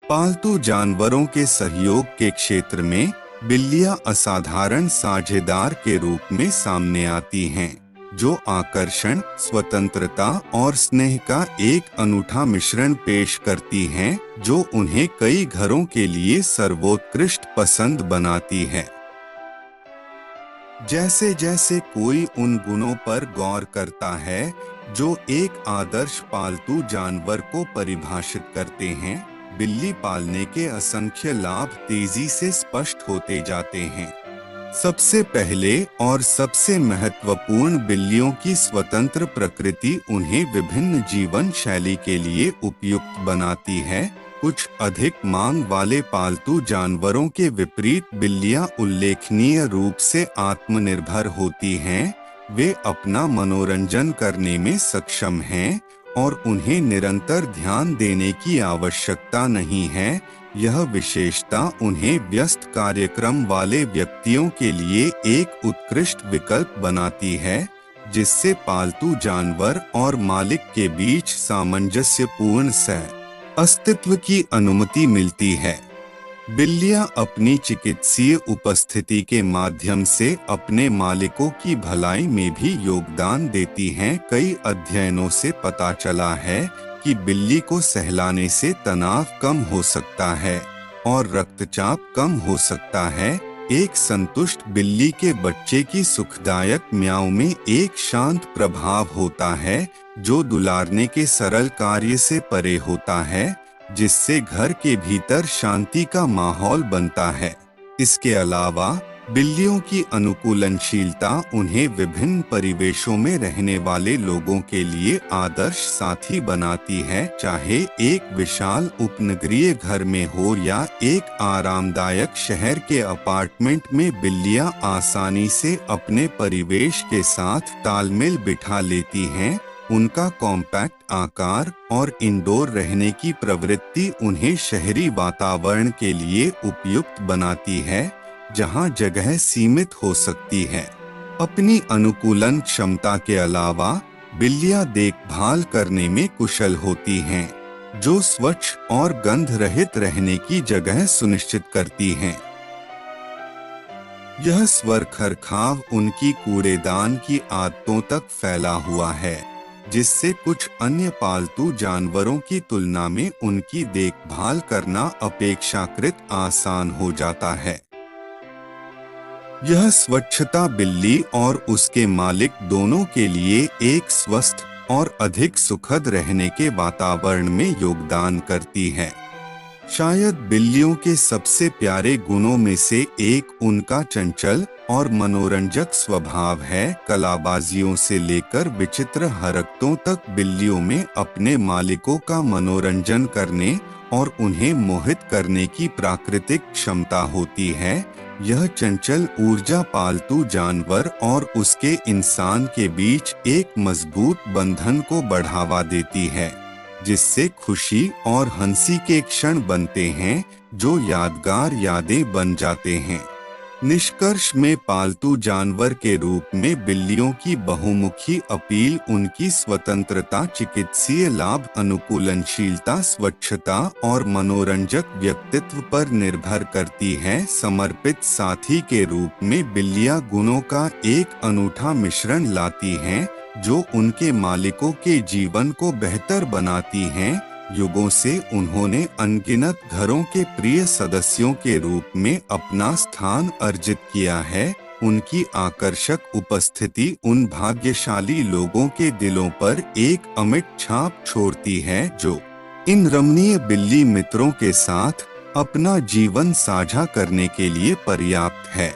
पालतू जानवरों के सहयोग के क्षेत्र में बिल्लियां असाधारण साझेदार के रूप में सामने आती हैं, जो आकर्षण, स्वतंत्रता और स्नेह का एक अनूठा मिश्रण पेश करती हैं, जो उन्हें कई घरों के लिए सर्वोत्कृष्ट पसंद बनाती है। जैसे जैसे कोई उन गुणों पर गौर करता है जो एक आदर्श पालतू जानवर को परिभाषित करते हैं, बिल्ली पालने के असंख्य लाभ तेजी से स्पष्ट होते जाते हैं। सबसे पहले और सबसे महत्वपूर्ण, बिल्लियों की स्वतंत्र प्रकृति उन्हें विभिन्न जीवन शैली के लिए उपयुक्त बनाती है। कुछ अधिक मांग वाले पालतू जानवरों के विपरीत बिल्लियां उल्लेखनीय रूप से आत्मनिर्भर होती हैं। वे अपना मनोरंजन करने में सक्षम हैं और उन्हें निरंतर ध्यान देने की आवश्यकता नहीं है। यह विशेषता उन्हें व्यस्त कार्यक्रम वाले व्यक्तियों के लिए एक उत्कृष्ट विकल्प बनाती है, जिससे पालतू जानवर और मालिक के बीच सामंजस्यपूर्ण सह अस्तित्व की अनुमति मिलती है। बिल्लियां अपनी चिकित्सीय उपस्थिति के माध्यम से अपने मालिकों की भलाई में भी योगदान देती हैं। कई अध्ययनों से पता चला है कि बिल्ली को सहलाने से तनाव कम हो सकता है और रक्तचाप कम हो सकता है। एक संतुष्ट बिल्ली के बच्चे की सुखदायक म्याऊ में एक शांत प्रभाव होता है, जो दुलारने के सरल कार्य से परे होता है, जिससे घर के भीतर शांति का माहौल बनता है। इसके अलावा बिल्लियों की अनुकूलनशीलता उन्हें विभिन्न परिवेशों में रहने वाले लोगों के लिए आदर्श साथी बनाती है, चाहे एक विशाल उपनगरीय घर में हो या एक आरामदायक शहर के अपार्टमेंट में। बिल्लियां आसानी से अपने परिवेश के साथ तालमेल बिठा लेती हैं। उनका कॉम्पैक्ट आकार और इंडोर रहने की प्रवृत्ति उन्हें शहरी वातावरण के लिए उपयुक्त बनाती है, जहां जगह सीमित हो सकती है। अपनी अनुकूलन क्षमता के अलावा बिल्लियां देखभाल करने में कुशल होती हैं, जो स्वच्छ और गंध रहित रहने की जगह सुनिश्चित करती हैं। यह स्वर खरखाव उनकी कूड़ेदान की आदतों तक फैला हुआ है, जिससे कुछ अन्य पालतू जानवरों की तुलना में उनकी देखभाल करना अपेक्षाकृत आसान हो जाता है। यह स्वच्छता बिल्ली और उसके मालिक दोनों के लिए एक स्वस्थ और अधिक सुखद रहने के वातावरण में योगदान करती है। शायद बिल्लियों के सबसे प्यारे गुणों में से एक उनका चंचल और मनोरंजक स्वभाव है। कलाबाजियों से लेकर विचित्र हरकतों तक बिल्लियों में अपने मालिकों का मनोरंजन करने और उन्हें मोहित करने की प्राकृतिक क्षमता होती है। यह चंचल ऊर्जा पालतू जानवर और उसके इंसान के बीच एक मजबूत बंधन को बढ़ावा देती है, जिससे खुशी और हंसी के क्षण बनते हैं, जो यादगार यादें बन जाते हैं। निष्कर्ष में पालतू जानवर के रूप में बिल्लियों की बहुमुखी अपील उनकी स्वतंत्रता, चिकित्सीय लाभ, अनुकूलनशीलता, स्वच्छता और मनोरंजक व्यक्तित्व पर निर्भर करती है। समर्पित साथी के रूप में बिल्लियां गुणों का एक अनूठा मिश्रण लाती हैं, जो उनके मालिकों के जीवन को बेहतर बनाती हैं। युगों से उन्होंने अनगिनत घरों के प्रिय सदस्यों के रूप में अपना स्थान अर्जित किया है। उनकी आकर्षक उपस्थिति उन भाग्यशाली लोगों के दिलों पर एक अमिट छाप छोड़ती है, जो इन रमणीय बिल्ली मित्रों के साथ अपना जीवन साझा करने के लिए पर्याप्त है।